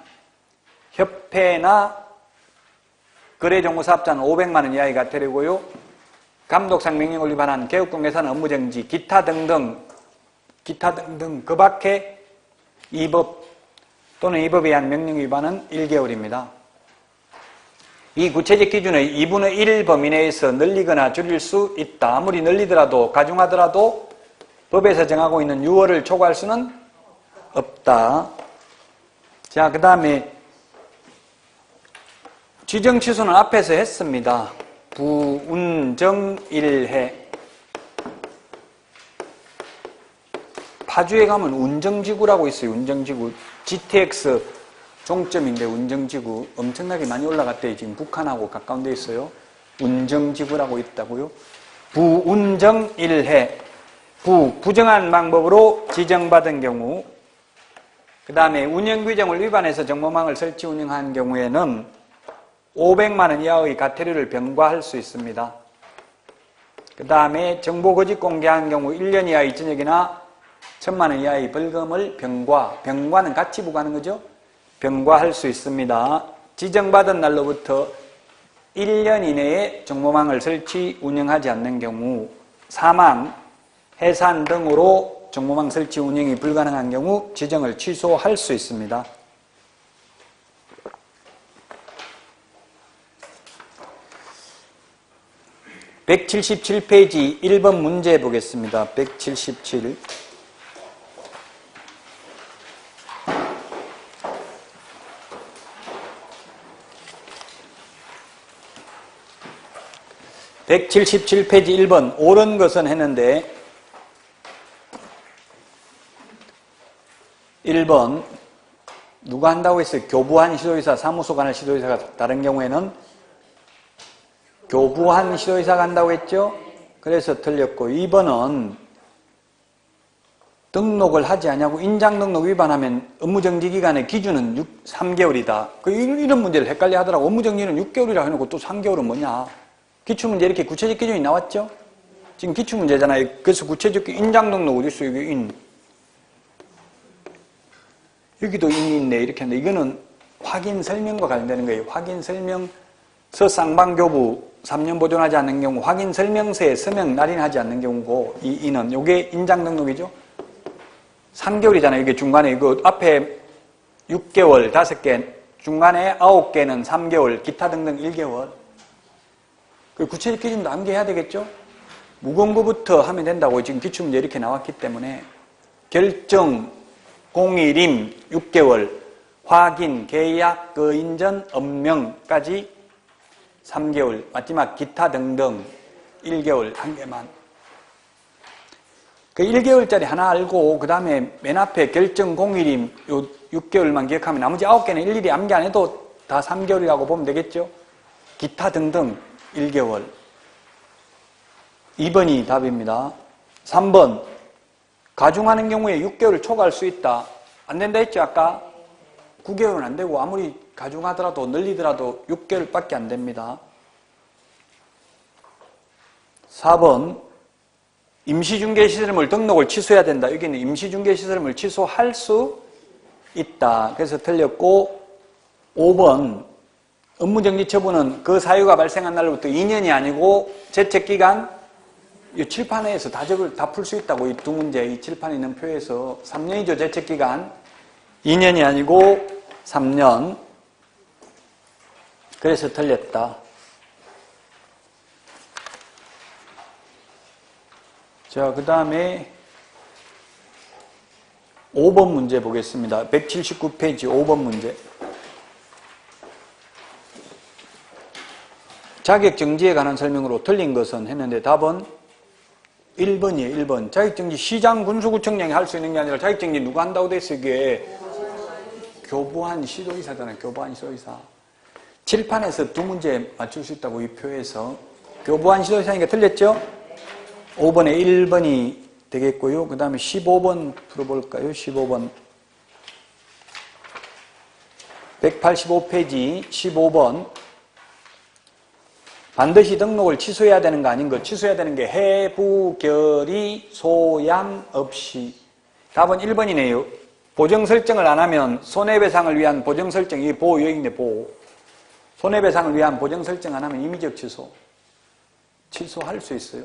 협회나 거래정보사업자는 500만 원 이하의 과태료고요. 감독상 명령을 위반한 개업공개사는 업무정지, 기타 등등 그 밖에 이 법 또는 이 법에 의한 명령 위반은 1개월입니다. 이 구체적 기준의 2분의 1 범위 내에서 늘리거나 줄일 수 있다. 아무리 늘리더라도 가중하더라도 법에서 정하고 있는 6월을 초과할 수는 없다. 자, 그 다음에 지정 취소는 앞에서 했습니다. 부운정일해. 파주에 가면 운정지구라고 있어요. 운정지구. GTX 종점인데 운정지구 엄청나게 많이 올라갔대요. 지금 북한하고 가까운 데 있어요. 운정지구라고 있다고요. 부운정일해. 부정한 방법으로 지정받은 경우 그 다음에 운영규정을 위반해서 정보망을 설치 운영한 경우에는 500만 원 이하의 과태료를 병과할 수 있습니다. 그 다음에 정보 거짓 공개한 경우 1년 이하의 전역이나 1000만 원 이하의 벌금을 병과는 같이 부과하는 거죠. 병과할 수 있습니다. 지정받은 날로부터 1년 이내에 정보망을 설치 운영하지 않는 경우 사망, 해산 등으로 정보망 설치 운영이 불가능한 경우 지정을 취소할 수 있습니다. (177페이지) 1번 문제 보겠습니다. 177 177페이지 1번 옳은 것은 했는데 1번 누가 한다고 했어요? 교부한 시도의사, 사무소 관할 시도의사가 다른 경우에는 교부한 시도의사가 한다고 했죠? 그래서 틀렸고 2번은 등록을 하지 않냐고 인장등록 위반하면 업무정지기간의 기준은 3개월이다. 이런 문제를 헷갈려 하더라고. 업무정지는 6개월이라 해놓고 또 3개월은 뭐냐. 기출문제 이렇게 구체적 기준이 나왔죠? 지금 기출문제잖아요. 그래서 구체적 인장등록 어디 있어요? 여기 인. 여기도 인이 있네. 이렇게 하는데 이거는 확인설명과 관련되는 거예요. 확인설명서 쌍방교부 3년 보존하지 않는 경우 확인설명서에 서명 날인하지 않는 경우고 이 인은 이게 인장등록이죠. 3개월이잖아요. 이게 중간에 이거 앞에 6개월 5개 중간에 9개는 3개월 기타 등등 1개월 그 구체적 기준도 암기해야 되겠죠? 무거운 거부터 하면 된다고 지금 기출문제 이렇게 나왔기 때문에 결정, 공일임 6개월, 확인, 계약, 거인전, 업명까지 3개월, 마지막 기타 등등 1개월 한 개만. 그 1개월짜리 하나 알고 그 다음에 맨 앞에 결정 공일이 요 6개월만 기억하면 나머지 9개는 일일이 암기 안 해도 다 3개월이라고 보면 되겠죠? 기타 등등 1개월. 2번이 답입니다. 3번. 가중하는 경우에 6개월을 초과할 수 있다. 안 된다 했죠, 아까? 9개월은 안 되고 아무리 가중하더라도 늘리더라도 6개월밖에 안 됩니다. 4번. 임시중개시설물 등록을 취소해야 된다. 여기는 임시중개시설물 취소할 수 있다. 그래서 틀렸고 5번. 업무정지 처분은 그 사유가 발생한 날로부터 2년이 아니고 제책기간 이 칠판에서 다 풀 수 있다고. 이 두 문제, 이 칠판에 있는 표에서 3년이죠. 제책기간 2년이 아니고 3년. 그래서 틀렸다. 자, 그 다음에 5번 문제 보겠습니다. 179페이지 5번 문제. 자격정지에 관한 설명으로 틀린 것은 했는데 답은 1번이에요. 1번. 자격정지 시장 군수구청장이 할 수 있는 게 아니라 자격정지 누가 한다고 됐어요? 이게 교부한 시도의사잖아요. 교부한 시도의사. 칠판에서 두 문제 맞출 수 있다고 이 표에서. 교부한 시도의사니까 틀렸죠? 5번에 1번이 되겠고요. 그 다음에 15번 풀어볼까요? 15번. 185페이지 15번. 반드시 등록을 취소해야 되는 거 아닌 거. 취소해야 되는 게 해부결의 소양 없이. 답은 1번이네요. 보정 설정을 안 하면 손해배상을 위한 보정 설정. 이게 보호 여기인데 보호. 손해배상을 위한 보정 설정 안 하면 임의적 취소. 취소할 수 있어요.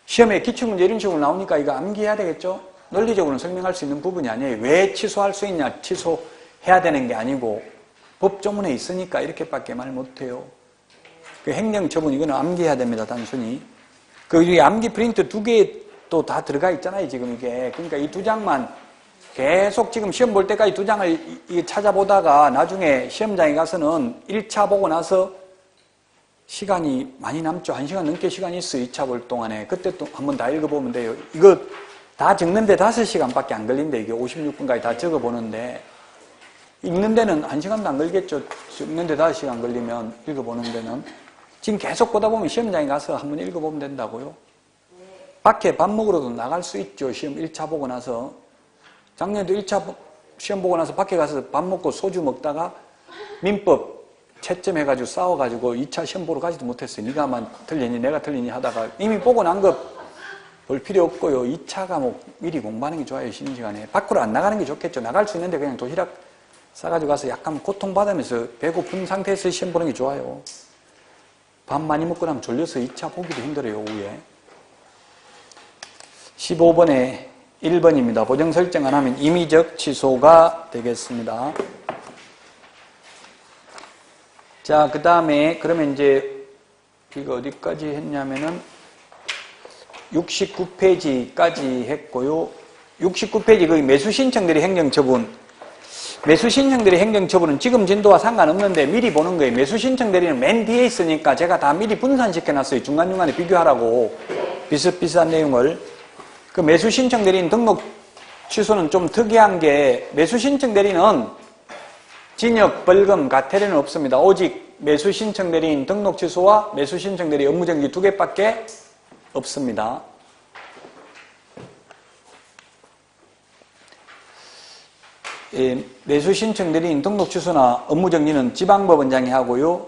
시험에 기출문제 이런 식으로 나오니까 이거 암기해야 되겠죠? 논리적으로는 설명할 수 있는 부분이 아니에요. 왜 취소할 수 있냐? 취소해야 되는 게 아니고 법조문에 있으니까 이렇게밖에 말 못해요. 그 행정처분 이거는 암기해야 됩니다. 단순히. 그 암기 프린트 2개 또 다 들어가 있잖아요. 지금 이게. 그러니까 이 2장만 계속 지금 시험 볼 때까지 2장을 찾아보다가 나중에 시험장에 가서는 1차 보고 나서 시간이 많이 남죠. 1시간 넘게 시간이 있어요. 2차 볼 동안에. 그때 또 한번 다 읽어보면 돼요. 이거 다 적는데 5시간밖에 안 걸린대. 이게 56분까지 다 적어보는데. 읽는 데는 1시간도 안 걸리겠죠. 읽는데 5시간 걸리면 읽어보는 데는. 지금 계속 보다 보면 시험장에 가서 한번 읽어보면 된다고요. 밖에 밥 먹으러도 나갈 수 있죠. 시험 1차 보고 나서. 작년에도 1차 시험 보고 나서 밖에 가서 밥 먹고 소주 먹다가 민법 채점해가지고 싸워가지고 2차 시험 보러 가지도 못했어요. 네가만 틀리니 내가 틀리니 하다가 이미 보고 난 거 볼 필요 없고요. 2차 과목 미리 공부하는 게 좋아요. 쉬는 시간에. 밖으로 안 나가는 게 좋겠죠. 나갈 수 있는데 그냥 도시락 싸가지고 가서 약간 고통받으면서 배고픈 상태에서 시험 보는 게 좋아요. 밥 많이 먹고 나면 졸려서 2차 보기도 힘들어요. 오후에. 15번에 1번입니다. 보정 설정 안 하면 임의적 취소가 되겠습니다. 자, 그 다음에, 그러면 이제, 이거 어디까지 했냐면은, 69페이지까지 했고요. 69페이지, 거기 매수신청들이 행정처분. 매수신청들이 행정처분은 지금 진도와 상관없는데 미리 보는 거예요. 매수신청들이는 맨 뒤에 있으니까 제가 다 미리 분산시켜놨어요. 중간중간에 비교하라고. 비슷비슷한 내용을. 그 매수신청대리인 등록 취소는 좀 특이한 게, 매수신청대리는 징역, 벌금, 과태료는 없습니다. 오직 매수신청대리인 등록 취소와 매수신청대리 업무정지 2개밖에 없습니다. 매수신청대리인 등록 취소나 업무정지는 지방법원장이 하고요.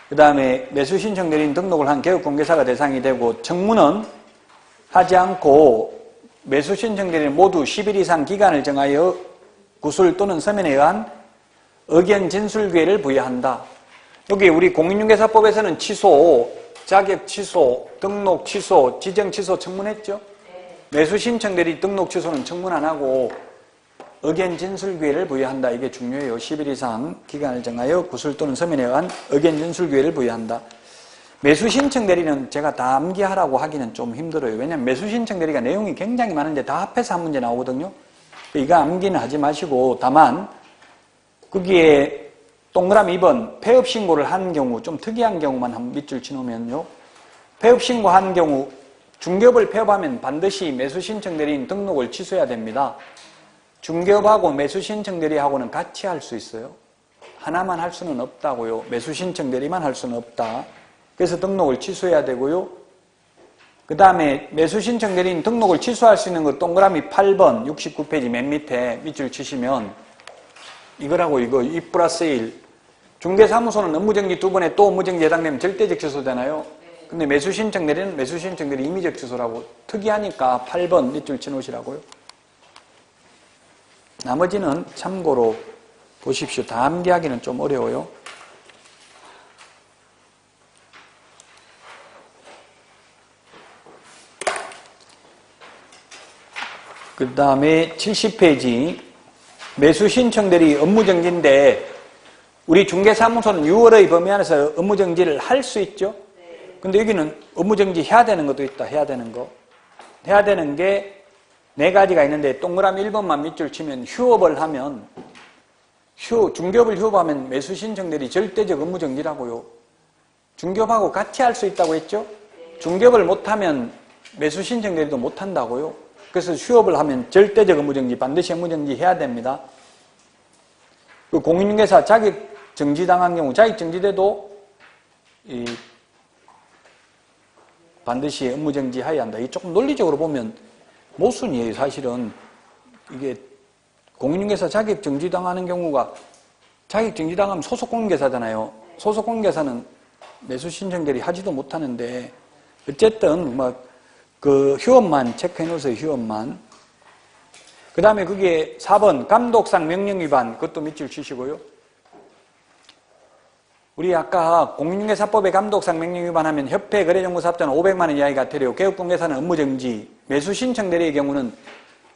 그 다음에 매수신청대리인 등록을 한 개업공개사가 대상이 되고, 청문은 하지 않고 매수신청대리인 모두 10일 이상 기간을 정하여 구술 또는 서면에 의한 의견 진술 기회를 부여한다. 여기 우리 공인중개사법에서는 취소, 자격 취소, 등록 취소, 지정 취소 청문했죠? 매수신청대리 등록 취소는 청문 안 하고 의견 진술 기회를 부여한다. 이게 중요해요. 10일 이상 기간을 정하여 구술 또는 서면에 의한 의견 진술 기회를 부여한다. 매수신청 대리는 제가 다 암기하라고 하기는 좀 힘들어요. 왜냐하면 매수신청 대리가 내용이 굉장히 많은데 다 합해서 한 문제 나오거든요. 이거 암기는 하지 마시고, 다만 거기에 동그라미 2번 폐업 신고를 한 경우, 좀 특이한 경우만 한 밑줄 치놓으면요. 폐업 신고한 경우 중개업을 폐업하면 반드시 매수신청 대리인 등록을 취소해야 됩니다. 중개업하고 매수신청 대리하고는 같이 할 수 있어요. 하나만 할 수는 없다고요. 매수신청 대리만 할 수는 없다. 그래서 등록을 취소해야 되고요. 그 다음에 매수신청 대리인 등록을 취소할 수 있는 거 동그라미 8번 69페이지 맨 밑에 밑줄 치시면 이거라고 이거 2 플러스 1 중개사무소는 업무정지 2번에 또 업무정지 해당되면 절대적 취소잖아요. 근데 매수신청 대리는 매수신청 대리 임의적 취소라고 특이하니까 8번 밑줄 쳐놓으시라고요. 나머지는 참고로 보십시오. 다 암기하기는 좀 어려워요. 그 다음에 70페이지 매수신청 대리 업무정지인데 우리 중개사무소는 6월의 범위 안에서 업무정지를 할 수 있죠. 근데 여기는 업무정지 해야 되는 것도 있다. 해야 되는 거. 해야 되는 게 4가지가 있는데 동그라미 1번만 밑줄 치면 휴업을 하면 중개업을 휴업하면 매수신청 대리 절대적 업무정지라고요. 중개업하고 같이 할 수 있다고 했죠. 중개업을 못하면 매수신청 대리도 못한다고요. 그래서 휴업을 하면 절대적 업무정지 반드시 업무정지 해야 됩니다. 그 공인중개사 자격 정지당한 경우 자격 정지돼도 반드시 업무정지 해야 한다. 이 조금 논리적으로 보면 모순이에요. 사실은 이게 공인중개사 자격 정지당하는 경우가 자격 정지당하면 소속 공인중개사잖아요. 소속 공인중개사는 매수신청 대리 하지도 못하는데 어쨌든 그 휴업만 체크해 놓으세요. 휴업만. 그 다음에 그게 4번 감독상 명령 위반 그것도 밑줄 치시고요. 우리 아까 공인중개사법의 감독상 명령 위반하면 협회 거래정보사업자는 500만 원 이하의 과태료, 개업공개사는 업무정지, 매수신청 대리의 경우는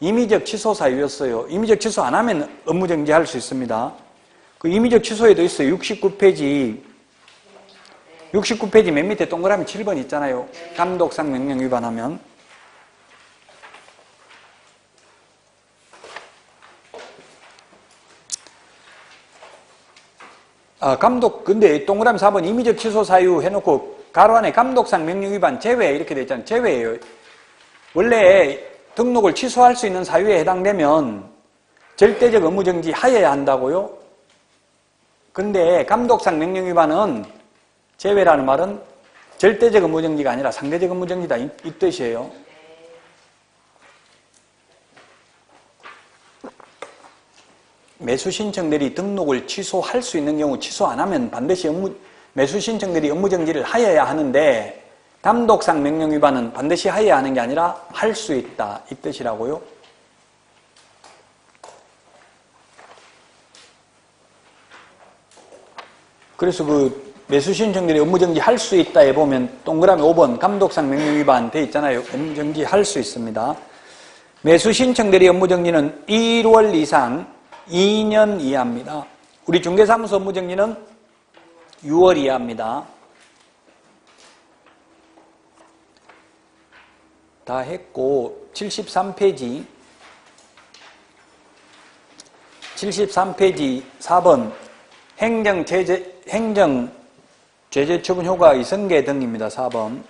임의적 취소 사유였어요. 임의적 취소 안 하면 업무정지 할 수 있습니다. 그 임의적 취소에도 있어요. 69페이지 맨 밑에 동그라미 7번 있잖아요. 감독상 명령 위반하면. 근데 동그라미 4번 임의적 취소 사유 해놓고 가로 안에 감독상 명령 위반 제외 이렇게 돼 있잖아요. 제외예요. 원래 등록을 취소할 수 있는 사유에 해당되면 절대적 업무정지 하여야 한다고요. 근데 감독상 명령 위반은 제외라는 말은 절대적 업무정지가 아니라 상대적 업무정지다 이 뜻이에요. 매수신청 대리 등록을 취소할 수 있는 경우 취소 안 하면 반드시 매수신청 대리 업무정지를 하여야 하는데 감독상 명령 위반은 반드시 하여야 하는 게 아니라 할 수 있다 이 뜻이라고요. 그래서 그 매수신청 대리 업무정지 할 수 있다에 보면 동그라미 5번 감독상 명령 위반 돼 있잖아요. 업무정지 할 수 있습니다. 매수신청 대리 업무정지는 1월 이상 2년 이하입니다. 우리 중개사무소 업무정지는 6월 이하입니다. 다 했고 73페이지 4번 행정 제재 처분 효과 이성계 등입니다. 4번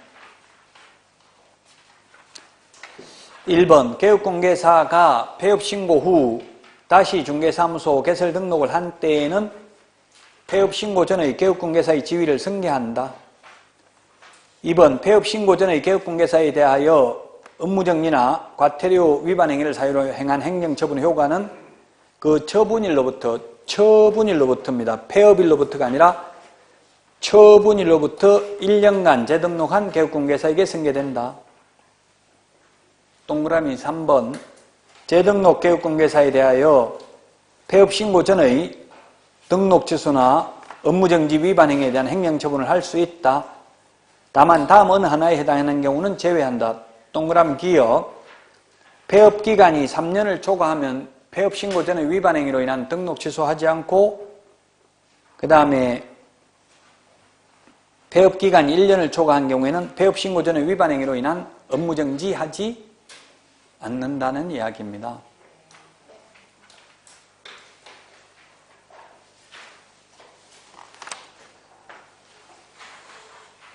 1번 개업공개사가 폐업 신고 후 다시 중개사무소 개설 등록을 한 때에는 폐업 신고 전의 개업공개사의 지위를 승계한다. 2번 폐업 신고 전의 개업공개사에 대하여 업무정지나 과태료 위반 행위를 사유로 행한 행정처분 효과는 그 처분일로부터입니다. 폐업일로부터가 아니라 처분일로부터 1년간 재등록한 개업공개사에게 승계된다. 동그라미 3번 재등록 개업공개사에 대하여 폐업 신고 전의 등록 취소나 업무정지 위반 행위에 대한 행정처분을 할 수 있다. 다만 다음 어느 하나에 해당하는 경우는 제외한다. 동그라미 기억 폐업기간이 3년을 초과하면 폐업 신고 전의 위반 행위로 인한 등록 취소하지 않고 그 다음에 폐업기간이 1년을 초과한 경우에는 폐업 신고 전의 위반 행위로 인한 업무정지하지 않는다는 이야기입니다.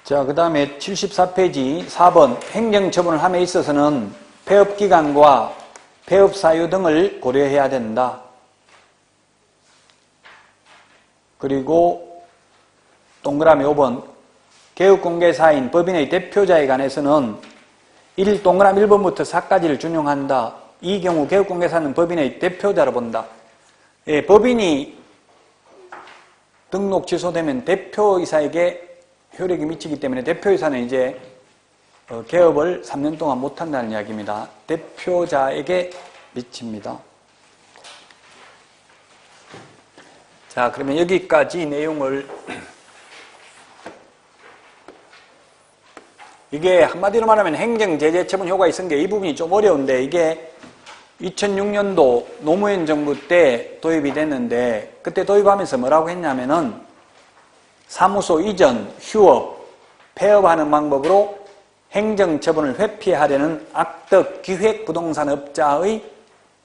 자, 그 다음에 74페이지 4번 행정처분을 함에 있어서는 폐업기간과 폐업사유 등을 고려해야 된다. 그리고 동그라미 5번 개업공개사인 법인의 대표자에 관해서는 1 동그라미 1번부터 4까지를 준용한다. 이 경우 개업공개사는 법인의 대표자로 본다. 예, 법인이 등록 취소되면 대표이사에게 효력이 미치기 때문에 대표이사는 이제 개업을 3년 동안 못한다는 이야기입니다. 대표자에게 미칩니다. 자, 그러면 여기까지 내용을 이게 한마디로 말하면 행정제재처분 효과가 있은 게 이 부분이 좀 어려운데 이게 2006년도 노무현 정부 때 도입이 됐는데 그때 도입하면서 뭐라고 했냐면은 사무소 이전, 휴업, 폐업하는 방법으로 행정처분을 회피하려는 악덕 기획부동산업자의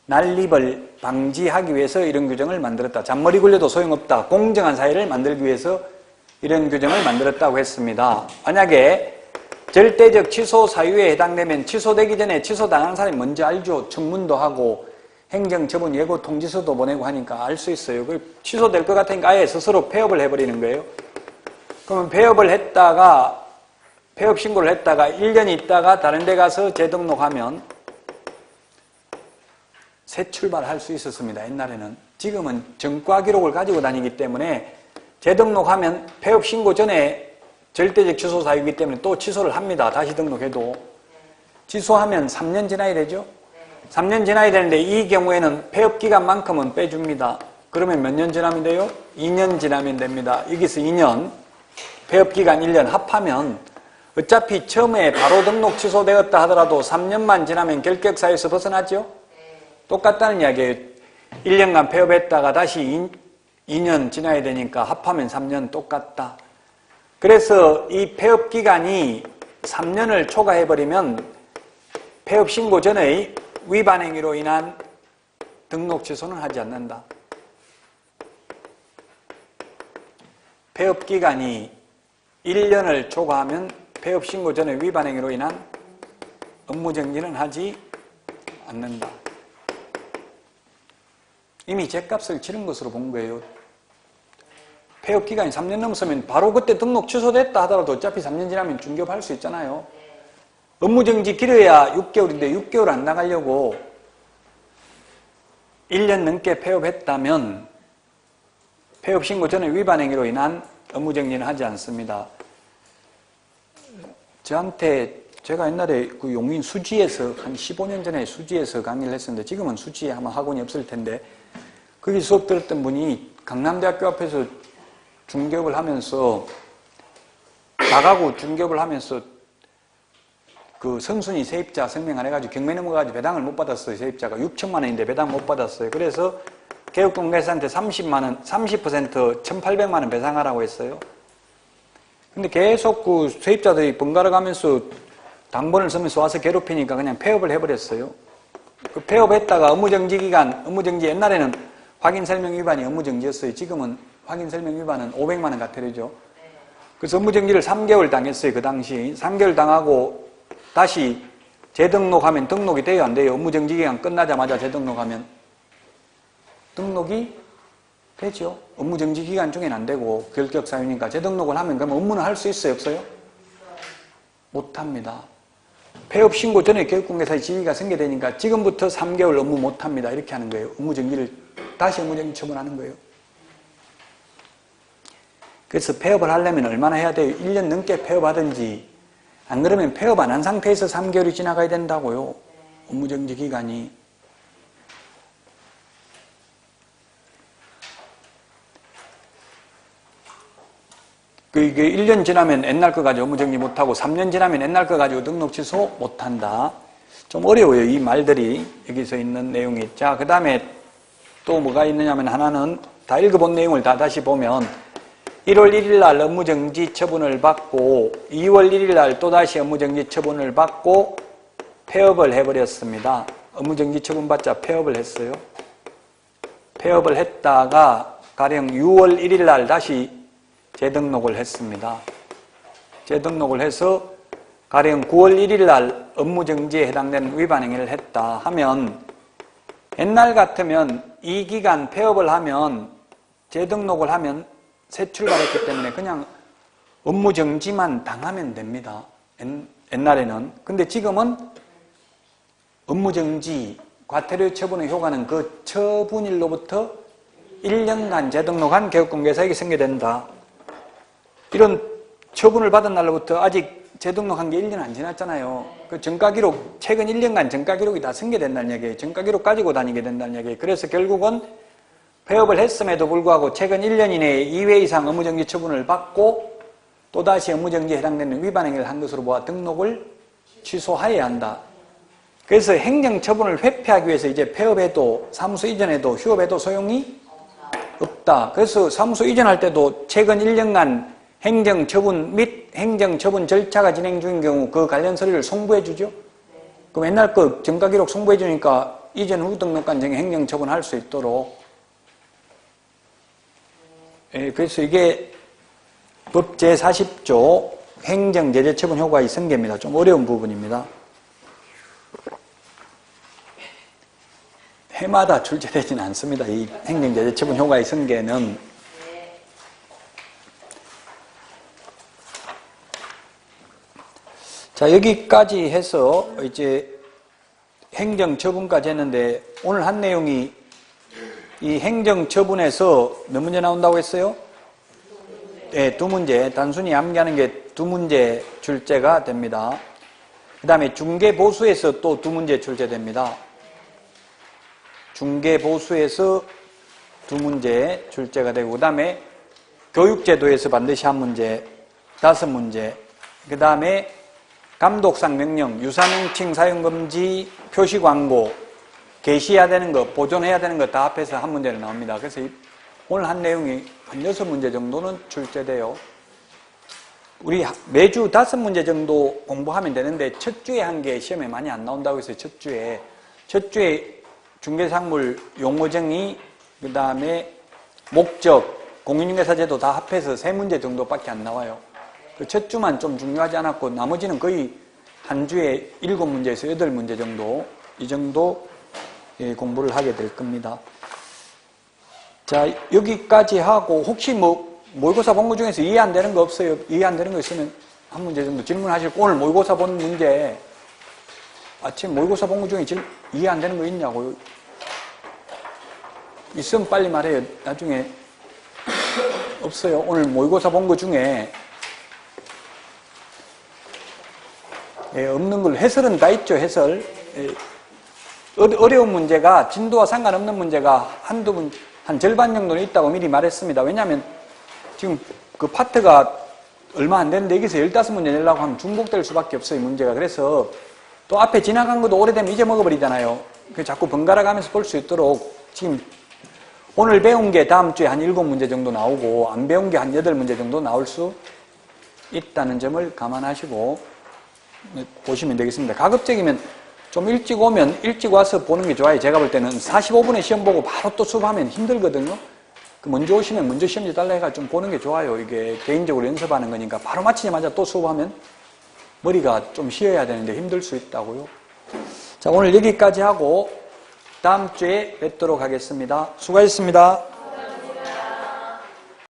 난립을 방지하기 위해서 이런 규정을 만들었다. 잔머리 굴려도 소용없다. 공정한 사회를 만들기 위해서 이런 규정을 만들었다고 했습니다. 만약에 절대적 취소 사유에 해당되면 취소되기 전에 취소당한 사람이 먼저 알죠. 청문도 하고 행정처분 예고 통지서도 보내고 하니까 알 수 있어요. 취소될 것 같으니까 아예 스스로 폐업을 해버리는 거예요. 그러면 폐업 신고를 했다가 1년 있다가 다른 데 가서 재등록하면 새 출발할 수 있었습니다. 옛날에는. 지금은 전과 기록을 가지고 다니기 때문에 재등록하면 폐업 신고 전에 절대적 취소 사유이기 때문에 또 취소를 합니다. 다시 등록해도. 취소하면 3년 지나야 되죠? 3년 지나야 되는데 이 경우에는 폐업 기간만큼은 빼줍니다. 그러면 몇 년 지나면 돼요? 2년 지나면 됩니다. 여기서 2년, 폐업 기간 1년 합하면 어차피 처음에 바로 등록 취소되었다 하더라도 3년만 지나면 결격사유에서 벗어나죠? 똑같다는 이야기예요. 1년간 폐업했다가 다시 2년 지나야 되니까 합하면 3년 똑같다. 그래서 이 폐업 기간이 3년을 초과해버리면 폐업 신고 전의 위반 행위로 인한 등록 취소는 하지 않는다. 폐업 기간이 1년을 초과하면 폐업 신고 전의 위반 행위로 인한 업무 정지는 하지 않는다. 이미 죗값을 치른 것으로 본 거예요. 폐업 기간이 3년 넘었으면 바로 그때 등록 취소됐다 하더라도 어차피 3년 지나면 중개업할 수 있잖아요. 업무정지 길어야 6개월인데 6개월 안 나가려고 1년 넘게 폐업했다면 폐업 신고 전에 위반 행위로 인한 업무정지는 하지 않습니다. 저한테 제가 옛날에 그 용인 수지에서 한 15년 전에 수지에서 강의를 했었는데 지금은 수지에 아마 학원이 없을 텐데 거기 수업 들었던 분이 강남대학교 앞에서 중개업을 하면서 나가고 중개업을 하면서 그 성순이 세입자 성명 안 해가지고 경매 넘어가가지고 배당을 못 받았어요. 세입자가 6천만 원인데 배당 못 받았어요. 그래서 개업공개사한테 30만 원, 30% 1,800만 원 배상하라고 했어요. 근데 계속 그 세입자들이 번갈아 가면서 당번을 쓰면서 와서 괴롭히니까 그냥 폐업을 해버렸어요. 그 폐업했다가 업무정지 기간, 업무정지 옛날에는 확인설명 위반이 업무정지였어요. 지금은 확인설명 위반은 500만 원 과태료죠. 그래서 업무정지를 3개월 당했어요. 그 당시 3개월 당하고 다시 재등록하면 등록이 돼요? 안 돼요? 업무정지 기간 끝나자마자 재등록하면 등록이 되죠. 업무정지 기간 중에는 안 되고 결격사유니까 재등록을 하면 그럼 업무는 할 수 있어요? 없어요? 못합니다. 폐업 신고 전에 교육공개사의 지위가 생겨되니까 지금부터 3개월 업무 못합니다. 이렇게 하는 거예요. 업무정지를 다시 업무정지 처분하는 거예요. 그래서 폐업을 하려면 얼마나 해야 돼요? 1년 넘게 폐업하든지 안 그러면 폐업 안 한 상태에서 3개월이 지나가야 된다고요. 업무정지 기간이. 이게 1년 지나면 옛날 거 가지고 업무정지 못하고 3년 지나면 옛날 거 가지고 등록 취소 못한다. 좀 어려워요. 이 말들이 여기서 있는 내용이. 자, 그 다음에 또 뭐가 있느냐면 하나는 다 읽어본 내용을 다 다시 보면 1월 1일 날 업무정지 처분을 받고 2월 1일 날 또다시 업무정지 처분을 받고 폐업을 해버렸습니다. 업무정지 처분 받자 폐업을 했어요. 폐업을 했다가 가령 6월 1일 날 다시 재등록을 했습니다. 재등록을 해서 가령 9월 1일 날 업무정지에 해당되는 위반 행위를 했다 하면 옛날 같으면 이 기간 폐업을 하면 재등록을 하면 새 출발했기 때문에 그냥 업무정지만 당하면 됩니다. 옛날에는. 근데 지금은 업무정지, 과태료 처분의 효과는 그 처분일로부터 1년간 재등록한 개업공개사에게 생겨된다. 이런 처분을 받은 날로부터 아직 재등록한 게 1년 안 지났잖아요. 그 전가기록, 최근 1년간 전가기록이 다 승계된다는 얘기예요. 전가기록 가지고 다니게 된다는 얘기예요. 그래서 결국은 폐업을 했음에도 불구하고 최근 1년 이내에 2회 이상 업무정지 처분을 받고 또다시 업무정지에 해당되는 위반 행위를 한 것으로 보아 등록을 취소하여야 한다. 그래서 행정처분을 회피하기 위해서 이제 폐업해도 사무소 이전해도 휴업해도 소용이 없다. 그래서 사무소 이전할 때도 최근 1년간 행정처분 및 행정처분 절차가 진행 중인 경우 그 관련 서류를 송부해 주죠. 그럼 옛날 거 전가기록 송부해 주니까 이전 후 등록관 정에 행정처분할 수 있도록. 그래서 이게 법 제40조 행정제재처분 효과의 승계입니다. 좀 어려운 부분입니다. 해마다 출제되지는 않습니다. 이 행정제재처분 효과의 승계는. 자, 여기까지 해서 이제 행정처분까지 했는데 오늘 한 내용이 이 행정처분에서 몇 문제 나온다고 했어요? 네, 2문제. 단순히 암기하는 게 2문제 출제가 됩니다. 그 다음에 중개보수에서 또 2문제 출제됩니다. 중개보수에서 2문제 출제가 되고 그 다음에 교육제도에서 반드시 한 문제, 5문제. 그 다음에 감독상 명령, 유사명칭 사용금지, 표시광고, 게시해야 되는 거, 보존해야 되는 거 다 합해서 한 문제로 나옵니다. 그래서 오늘 한 내용이 한 6문제 정도는 출제돼요. 우리 매주 5문제 정도 공부하면 되는데 첫 주에 한 게 시험에 많이 안 나온다고 해서 첫 주에 중개상물 용어정의, 그 다음에 목적, 공인중개사제도 다 합해서 3문제 정도밖에 안 나와요. 그 첫 주만 좀 중요하지 않았고 나머지는 거의 한 주에 7문제에서 8문제 정도 이 정도 공부를 하게 될 겁니다. 자, 여기까지 하고 혹시 모의고사 본 거 중에서 이해 안 되는 거 없어요? 이해 안 되는 거 있으면 한 문제 정도 질문하시고 오늘 모의고사 본 문제 아침 모의고사 본 거 중에 이해 안 되는 거 있냐고요? 있으면 빨리 말해요. 나중에 없어요. 오늘 모의고사 본 거 중에 없는 걸 해설은 다 있죠. 해설. 어려운 문제가 진도와 상관없는 문제가 한 절반 정도는 있다고 미리 말했습니다. 왜냐하면 지금 그 파트가 얼마 안 되는데 여기서 15문제 내려고 하면 중복될 수밖에 없어요. 문제가. 그래서 또 앞에 지나간 것도 오래되면 잊어먹어버리잖아요. 자꾸 번갈아 가면서 볼 수 있도록 지금 오늘 배운 게 다음 주에 한 7문제 정도 나오고 안 배운 게 한 8문제 정도 나올 수 있다는 점을 감안하시고 보시면 되겠습니다. 가급적이면 좀 일찍 오면 일찍 와서 보는 게 좋아요. 제가 볼 때는 45분에 시험 보고 바로 또 수업하면 힘들거든요. 먼저 오시면 먼저 시험지 달라 해가 좀 보는 게 좋아요. 이게 개인적으로 연습하는 거니까 바로 마치자마자 또 수업하면 머리가 좀 쉬어야 되는데 힘들 수 있다고요. 자, 오늘 여기까지 하고 다음 주에 뵙도록 하겠습니다. 수고하셨습니다.